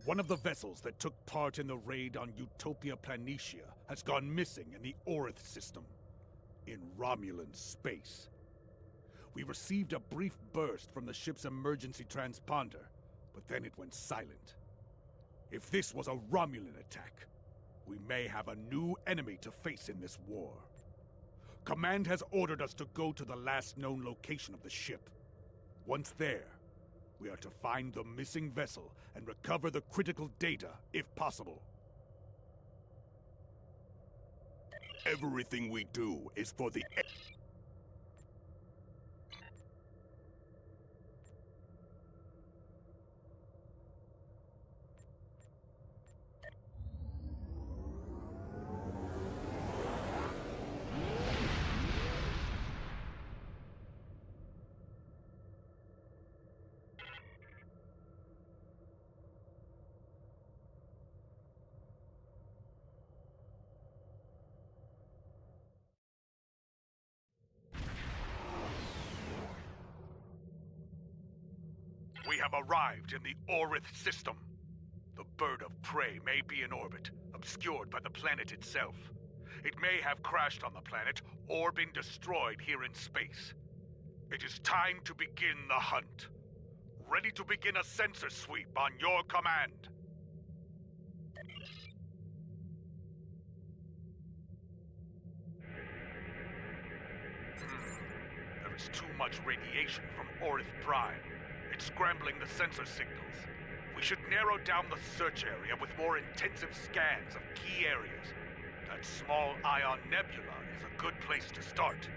One of the vessels that took part in the raid on Utopia Planitia has gone missing in the Orith system, in Romulan space. We received a brief burst from the ship's emergency transponder, but then it went silent. If this was a Romulan attack, we may have a new enemy to face in this war. Command has ordered us to go to the last known location of the ship. Once there, we are to find the missing vessel and recover the critical data, if possible. Everything we do is for the... We have arrived in the Orith system. The bird of prey may be in orbit, obscured by the planet itself. It may have crashed on the planet or been destroyed here in space. It is time to begin the hunt. Ready to begin a sensor sweep on your command. There is too much radiation from Orith Prime. It's scrambling the sensor signals. We should narrow down the search area with more intensive scans of key areas. That small ion nebula is a good place to start.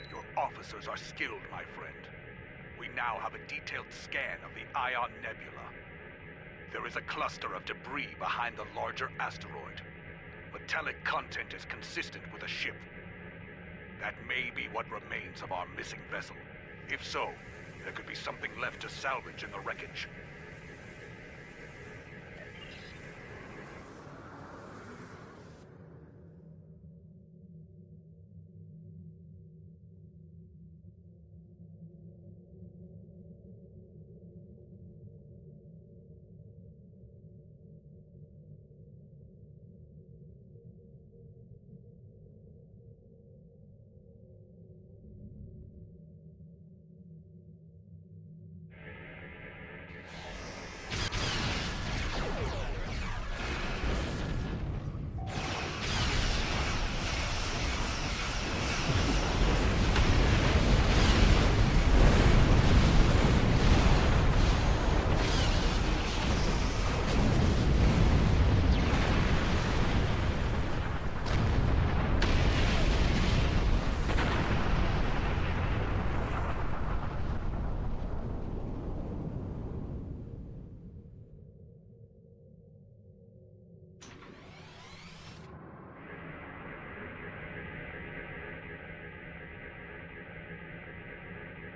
Your officers are skilled, my friend. We now have a detailed scan of the Ion Nebula. There is a cluster of debris behind the larger asteroid. Metallic content is consistent with a ship. That may be what remains of our missing vessel. If so, there could be something left to salvage in the wreckage.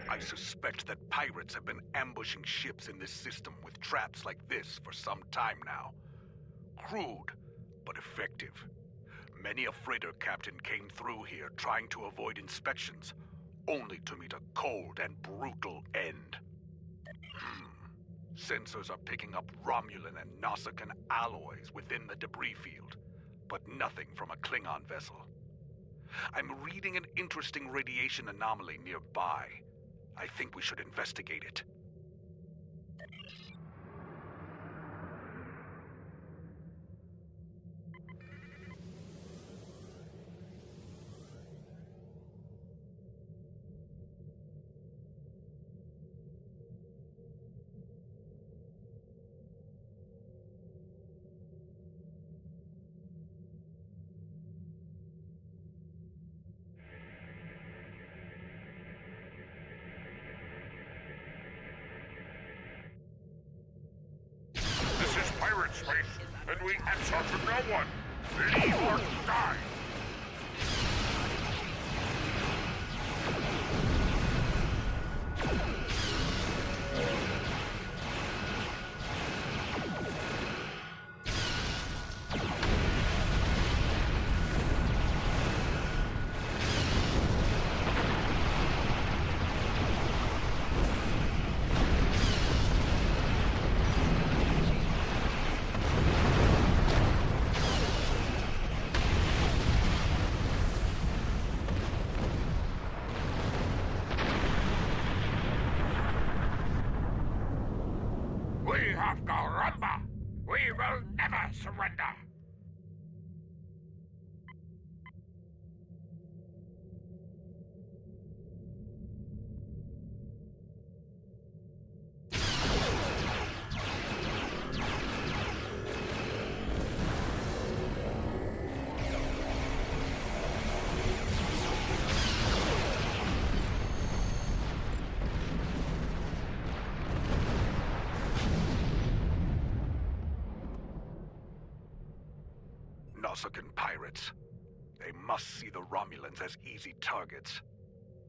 I suspect that pirates have been ambushing ships in this system with traps like this for some time now. Crude, but effective. Many a freighter captain came through here trying to avoid inspections, only to meet a cold and brutal end. Sensors are picking up Romulan and Nausicaan alloys within the debris field, but nothing from a Klingon vessel. I'm reading an interesting radiation anomaly nearby. I think we should investigate it. This is pirate space, and we answer to no one. Leave or die. We have Garamba! We will never surrender! Nausicaan pirates. They must see the Romulans as easy targets.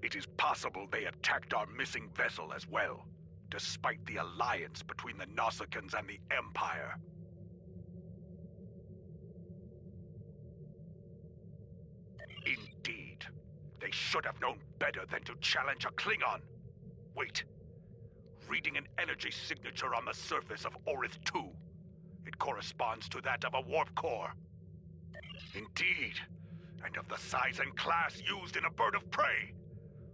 It is possible they attacked our missing vessel as well, despite the alliance between the Nausicaans and the Empire. Indeed. They should have known better than to challenge a Klingon. Wait. Reading an energy signature on the surface of Orith 2. It corresponds to that of a warp core. Indeed, and of the size and class used in a bird of prey.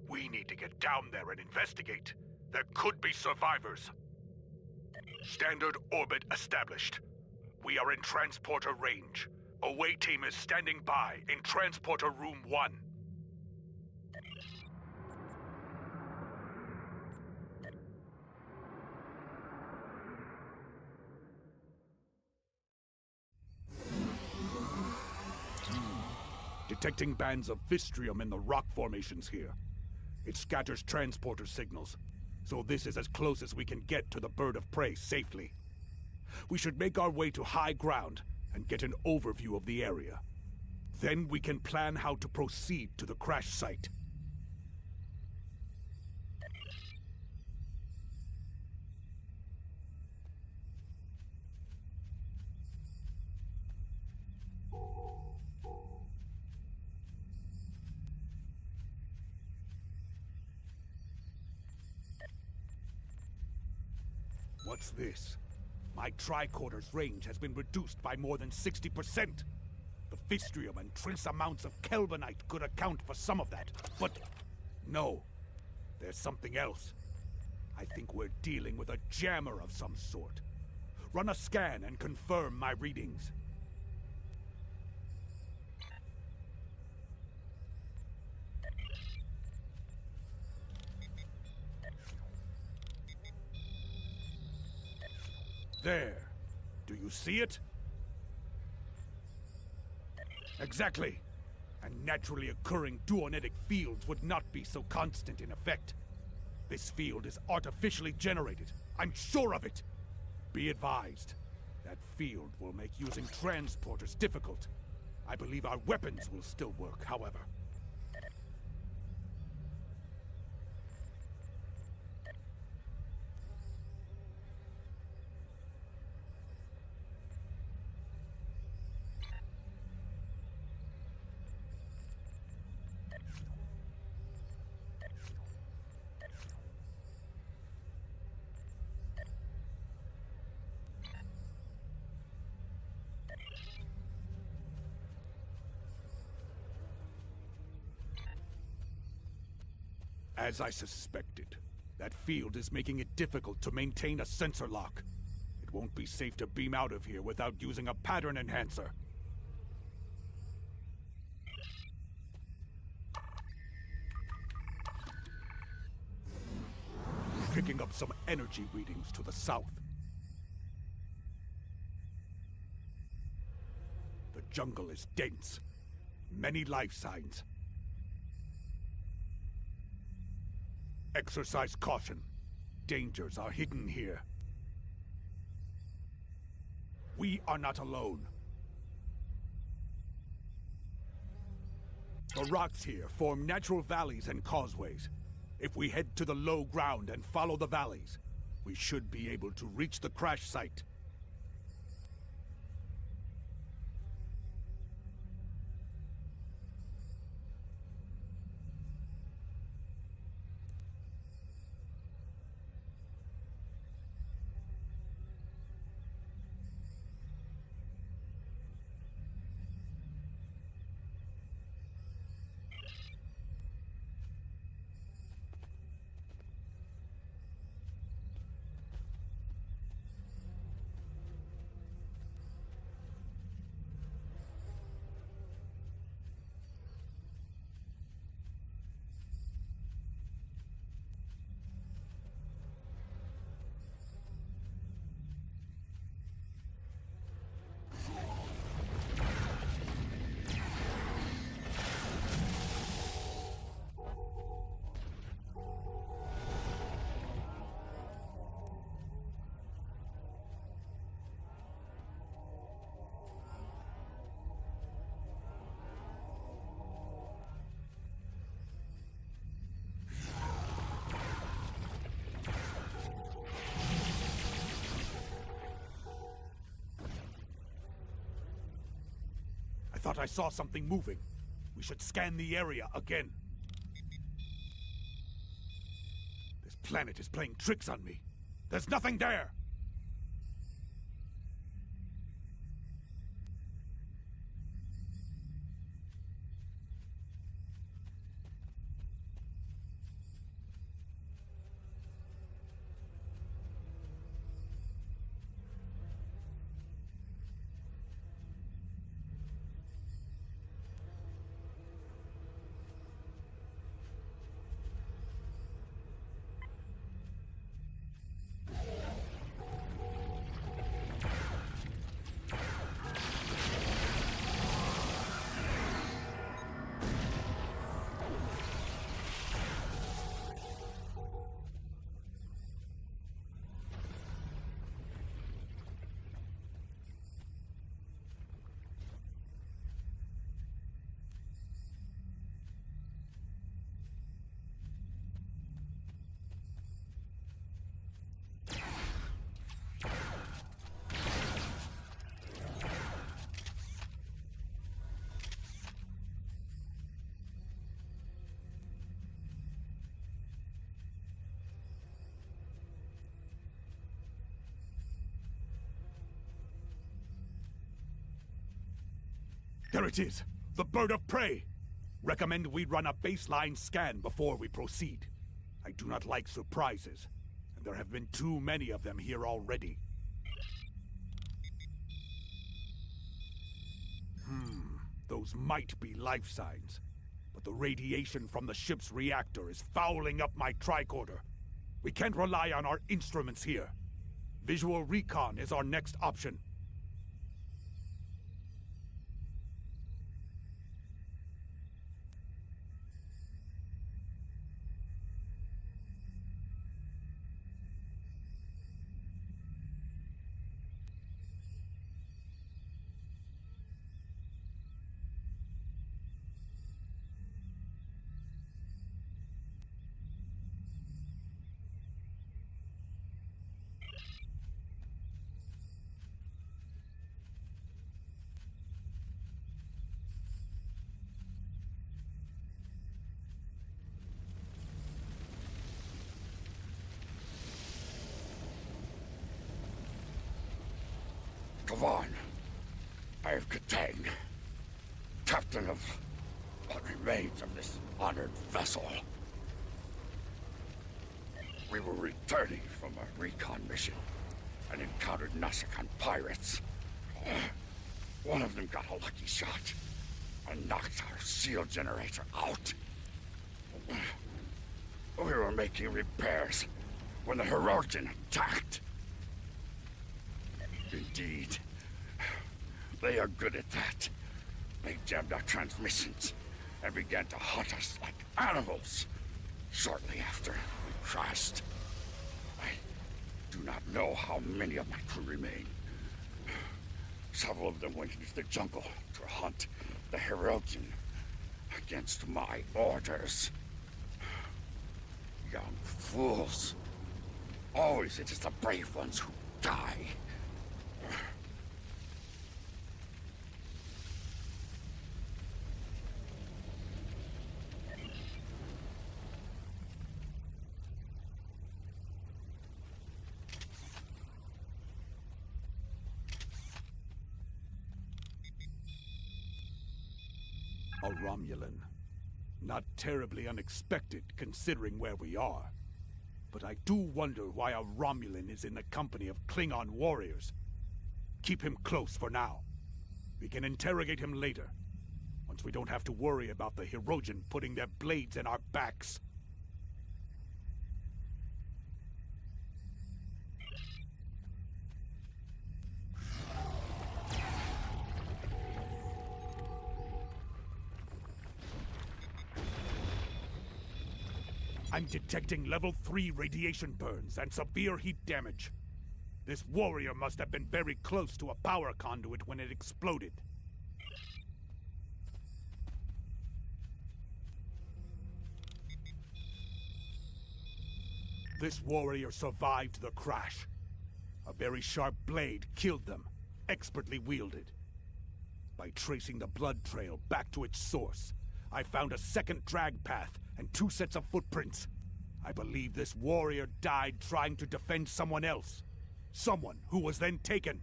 We need to get down there and investigate. There could be survivors. Standard orbit established. We are in transporter range. Away team is standing by in transporter room 1. Detecting bands of Vistrium in the rock formations here. It scatters transporter signals, so this is as close as we can get to the bird of prey safely. We should make our way to high ground and get an overview of the area. Then we can plan how to proceed to the crash site. What's this? My tricorder's range has been reduced by more than 60%. The Vistrium and trace amounts of Kelvinite could account for some of that, but no, there's something else. I think we're dealing with a jammer of some sort. Run a scan and confirm my readings. There. Do you see it? Exactly. And naturally occurring duonetic fields would not be so constant in effect. This field is artificially generated. I'm sure of it. Be advised. That field will make using transporters difficult. I believe our weapons will still work, however. As I suspected, that field is making it difficult to maintain a sensor lock. It won't be safe to beam out of here without using a pattern enhancer. Picking up some energy readings to the south. The jungle is dense. Many life signs. Exercise caution. Dangers are hidden here. We are not alone. The rocks here form natural valleys and causeways. If we head to the low ground and follow the valleys, we should be able to reach the crash site. I thought I saw something moving. We should scan the area again. This planet is playing tricks on me. There's nothing there! There it is! The bird of prey! Recommend we run a baseline scan before we proceed. I do not like surprises, and there have been too many of them here already. Those might be life signs, but the radiation from the ship's reactor is fouling up my tricorder. We can't rely on our instruments here. Visual recon is our next option. Klingon. I am Katang, captain of what remains of this honored vessel. We were returning from a recon mission and encountered Nasakan pirates. One of them got a lucky shot and knocked our shield generator out. We were making repairs when the Hirogen attacked. Indeed, they are good at that. They jammed our transmissions and began to hunt us like animals. Shortly after, we crashed. I do not know how many of my crew remain. Several of them went into the jungle to hunt the Hirogen against my orders. Young fools. Always it is the brave ones who die. A Romulan. Not terribly unexpected, considering where we are. But I do wonder why a Romulan is in the company of Klingon warriors. Keep him close for now. We can interrogate him later, once we don't have to worry about the Hirogen putting their blades in our backs. I'm detecting level 3 radiation burns and severe heat damage. This warrior must have been very close to a power conduit when it exploded. This warrior survived the crash. A very sharp blade killed them, expertly wielded. By tracing the blood trail back to its source, I found a second drag path and 2 sets of footprints. I believe this warrior died trying to defend someone else. Someone who was then taken.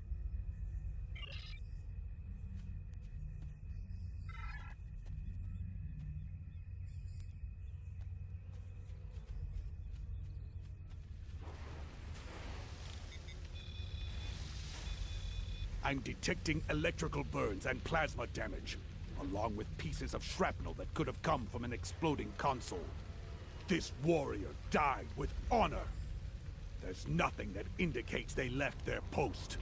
I'm detecting electrical burns and plasma damage, along with pieces of shrapnel that could have come from an exploding console. This warrior died with honor. There's nothing that indicates they left their post.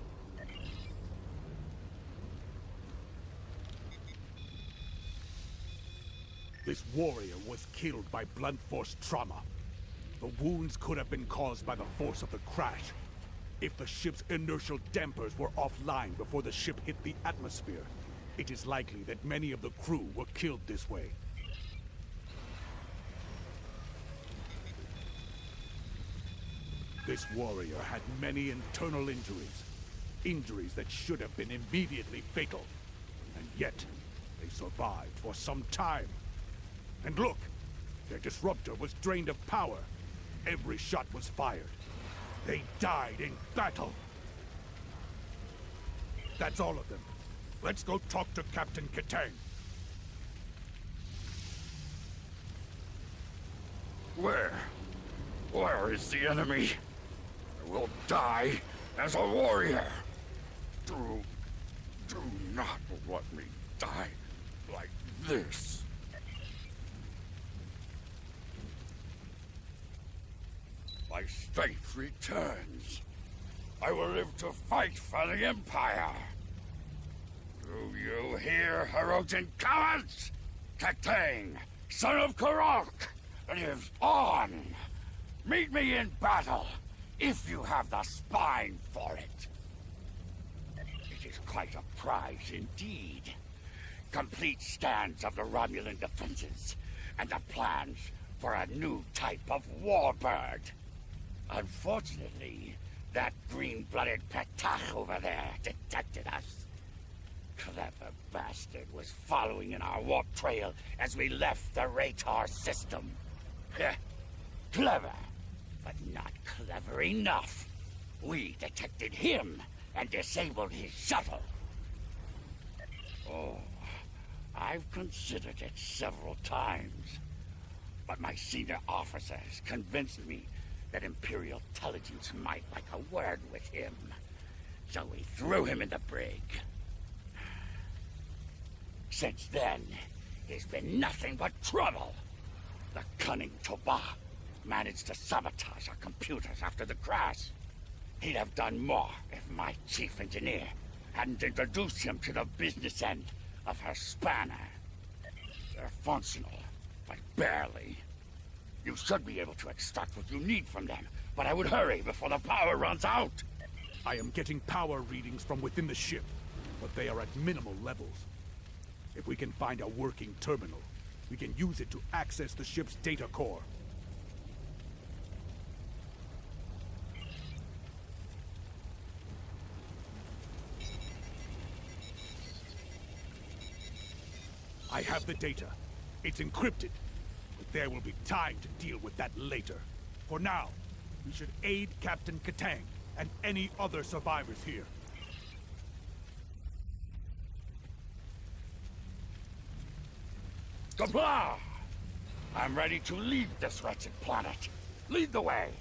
This warrior was killed by blunt force trauma. The wounds could have been caused by the force of the crash. If the ship's inertial dampers were offline before the ship hit the atmosphere, it is likely that many of the crew were killed this way. This warrior had many internal injuries. Injuries that should have been immediately fatal. And yet, they survived for some time. And look! Their disruptor was drained of power. Every shot was fired. They died in battle. That's all of them. Let's go talk to Captain Kitang. Where is the enemy? I will die as a warrior. Do not let me die like this. My strength returns. I will live to fight for the Empire. Do you hear, Hirogen cowards? Kitang, son of Karok, lives on. Meet me in battle, if you have the spine for it. It is quite a prize indeed. Complete scans of the Romulan defenses, and the plans for a new type of warbird. Unfortunately, that green-blooded Petach over there detected us. Clever bastard was following in our warp trail as we left the radar system. Clever, but not clever enough. We detected him and disabled his shuttle. Oh, I've considered it several times, but my senior officer has convinced me that Imperial intelligence might like a word with him. So we threw him in the brig. Since then, he's been nothing but trouble. The cunning Toba managed to sabotage our computers after the crash. He'd have done more if my chief engineer hadn't introduced him to the business end of her spanner. They're functional, but barely. You should be able to extract what you need from them, but I would hurry before the power runs out. I am getting power readings from within the ship, but they are at minimal levels. If we can find a working terminal, we can use it to access the ship's data core. I have the data. It's encrypted. But there will be time to deal with that later. For now, we should aid Captain Katang and any other survivors here. Kabla! I'm ready to leave this wretched planet. Lead the way.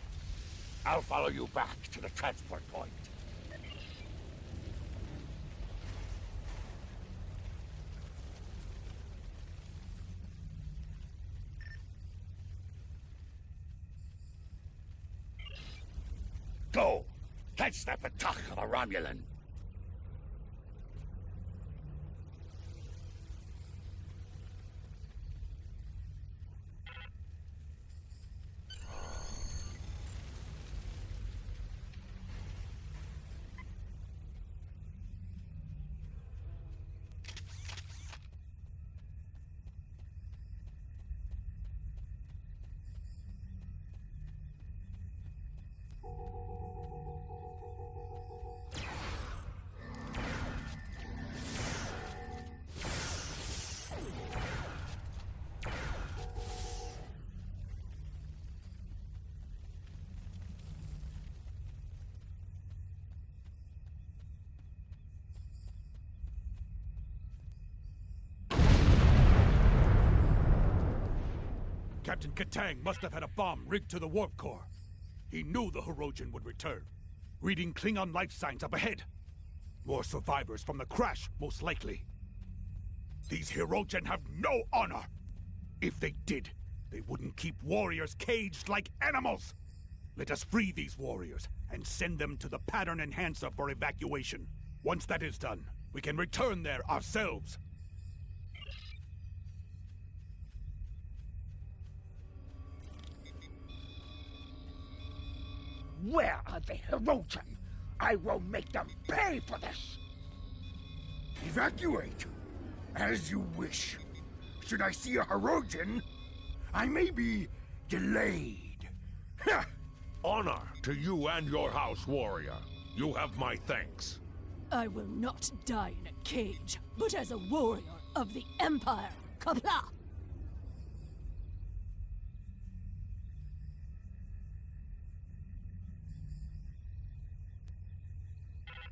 I'll follow you back to the transport point. Go! Catch that Patach of a Romulan! Captain Katang must have had a bomb rigged to the warp core. He knew the Hirogen would return. Reading Klingon life signs up ahead. More survivors from the crash, most likely. These Hirogen have no honor! If they did, they wouldn't keep warriors caged like animals! Let us free these warriors and send them to the pattern enhancer for evacuation. Once that is done, we can return there ourselves. Where are the Hirogen? I will make them pay for this! Evacuate! As you wish. Should I see a Hirogen, I may be delayed. Ha! Honor to you and your house, warrior. You have my thanks. I will not die in a cage, but as a warrior of the Empire. Kapla!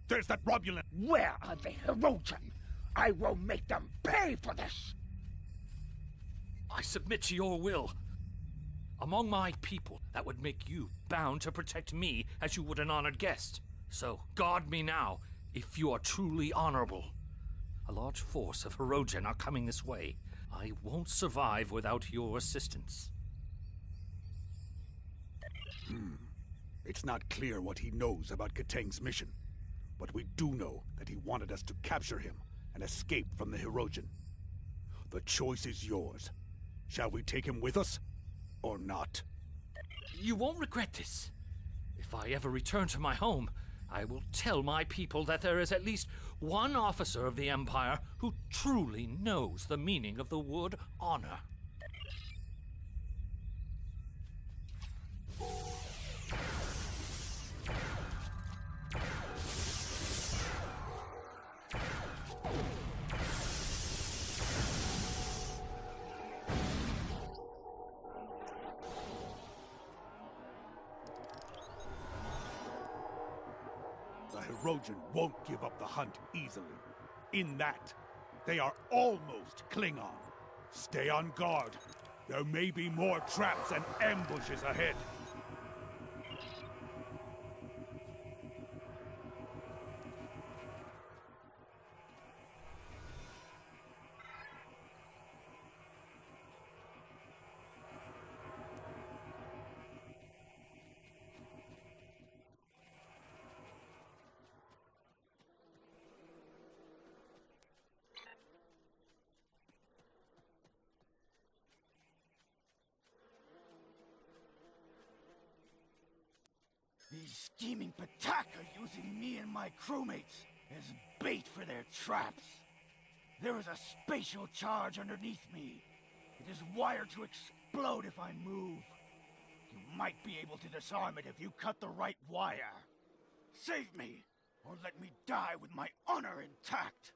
There's that Romulan! Where are the Hirogen? I will make them pay for this! I submit to your will. Among my people, that would make you bound to protect me as you would an honored guest. So, guard me now, if you are truly honorable. A large force of Hirogen are coming this way. I won't survive without your assistance. It's not clear what he knows about Katang's mission. But we do know that he wanted us to capture him and escape from the Hirogen. The choice is yours. Shall we take him with us, or not? You won't regret this. If I ever return to my home, I will tell my people that there is at least one officer of the Empire who truly knows the meaning of the word honor. The Hirogen won't give up the hunt easily. In that, they are almost Klingon. Stay on guard. There may be more traps and ambushes ahead. These scheming Patak are using me and my crewmates as bait for their traps. There is a spatial charge underneath me. It is wired to explode if I move. You might be able to disarm it if you cut the right wire. Save me, or let me die with my honor intact.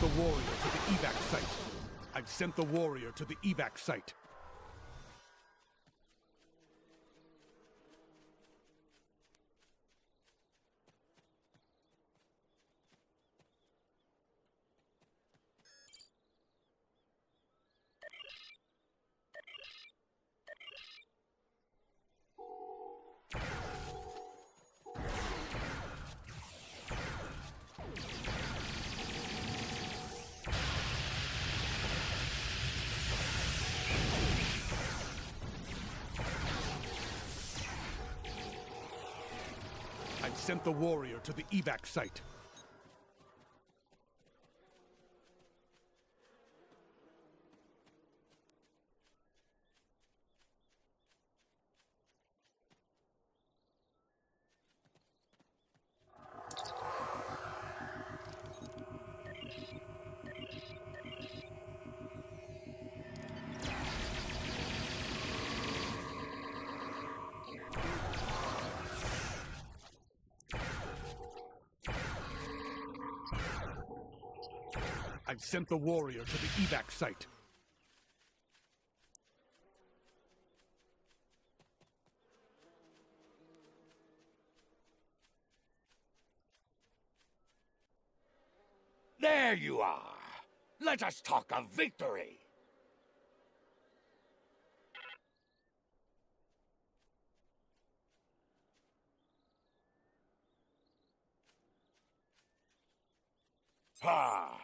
The warrior to the evac site. I've sent the warrior to the evac site. I've sent the warrior to the evac site. I've sent the warrior to the evac site. There you are. Let us talk of victory. Ah,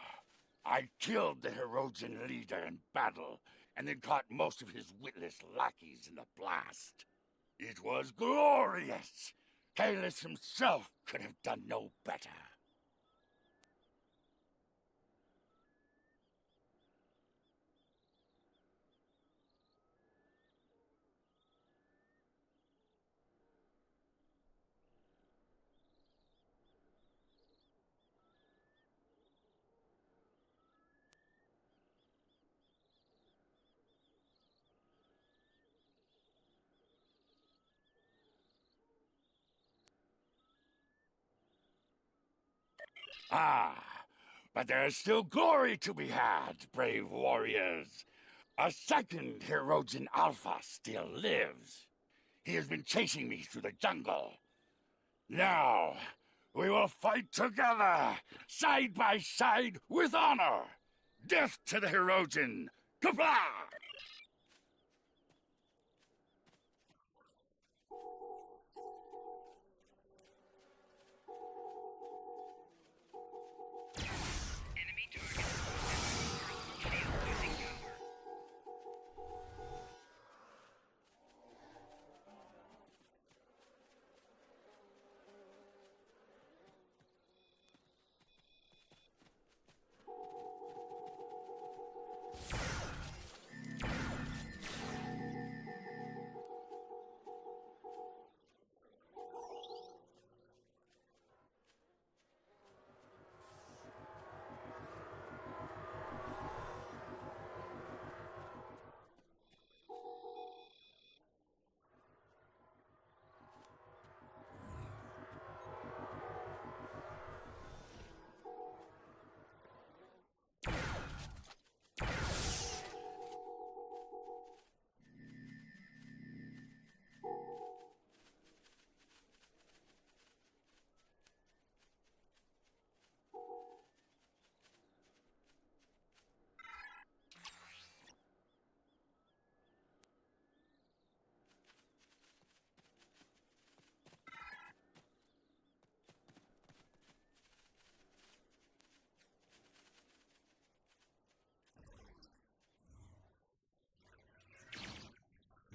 I killed the Herodian leader in battle, and then caught most of his witless lackeys in the blast. It was glorious! Kalis himself could have done no better. Ah, but there is still glory to be had, brave warriors. A second Herodian Alpha still lives. He has been chasing me through the jungle. Now, we will fight together, side by side, with honor. Death to the Herodian! Kapla! Enemy target. Shield losing power.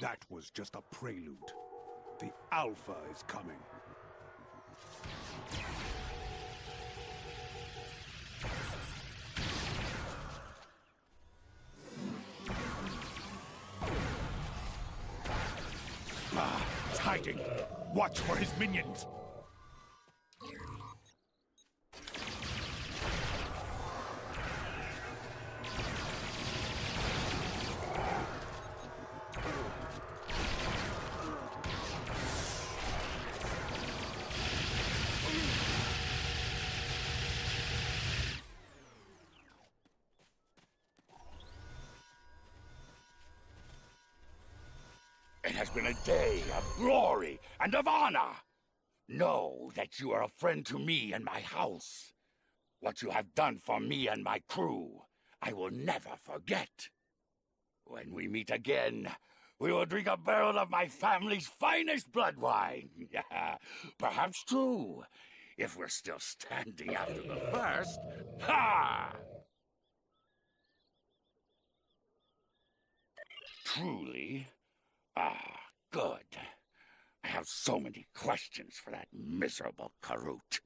That was just a prelude. The Alpha is coming. Ah, it's hiding. Watch for his minions. It has been a day of glory and of honor. Know that you are a friend to me and my house. What you have done for me and my crew, I will never forget. When we meet again, we will drink a barrel of my family's finest blood wine. Perhaps two, if we're still standing after the first. Ha! Truly? Ah, good. I have so many questions for that miserable Karut.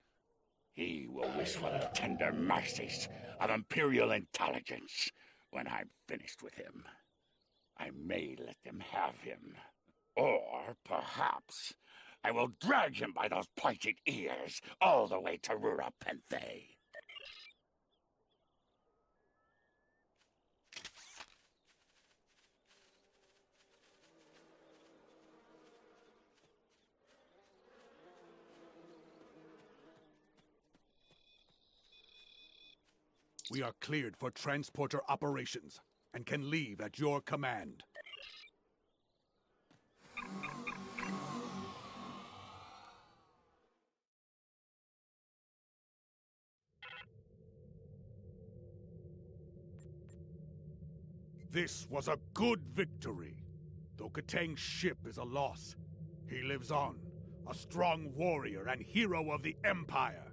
He will wish for the tender mercies of Imperial intelligence when I'm finished with him. I may let them have him. Or, perhaps, I will drag him by those pointed ears all the way to Rura Penthe. We are cleared for transporter operations and can leave at your command. This was a good victory. Though Katang's ship is a loss, he lives on, a strong warrior and hero of the Empire.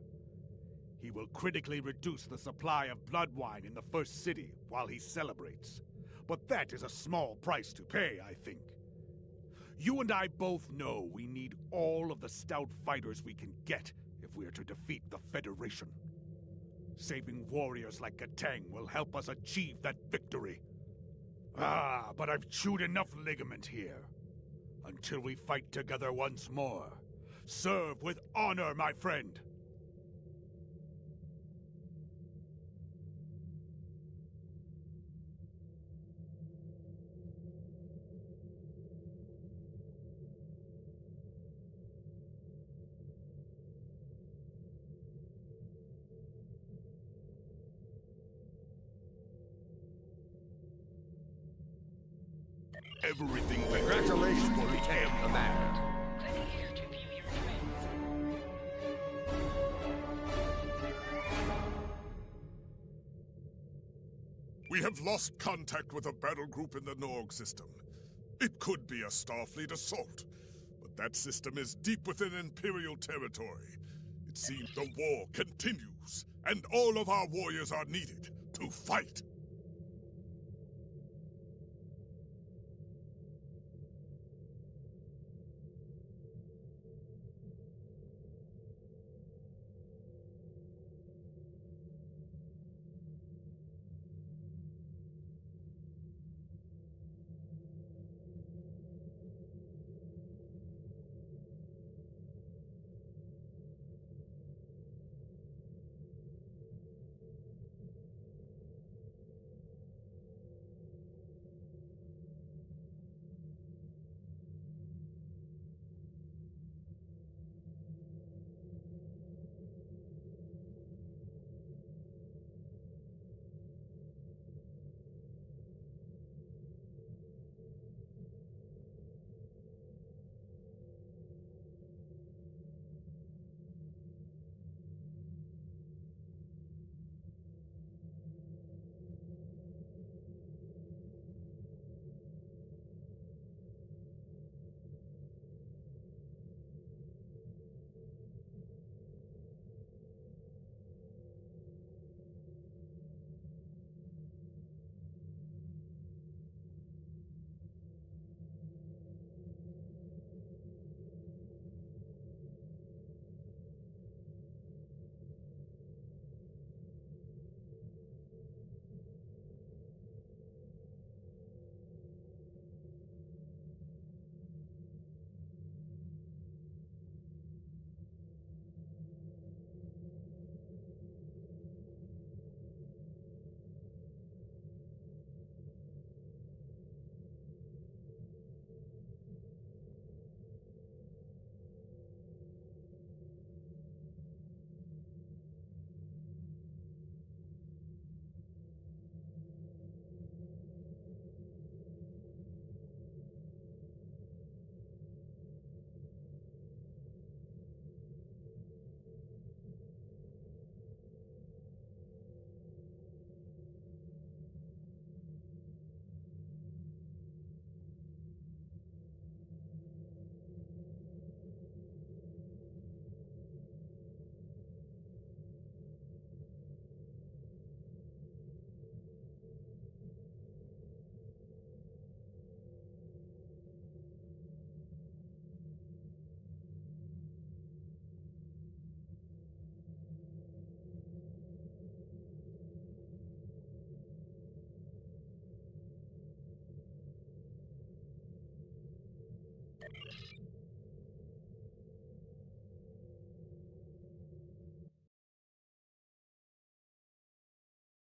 He will critically reduce the supply of blood wine in the first city while he celebrates. But that is a small price to pay, I think. You and I both know we need all of the stout fighters we can get if we are to defeat the Federation. Saving warriors like Katang will help us achieve that victory. Ah, but I've chewed enough ligament here. Until we fight together once more. Serve with honor, my friend! Everything Congratulations, Lieutenant Commander. Click here to view your trends. We have lost contact with a battle group in the Norg system. It could be a Starfleet assault, but that system is deep within Imperial territory. It seems the war continues, and all of our warriors are needed to fight.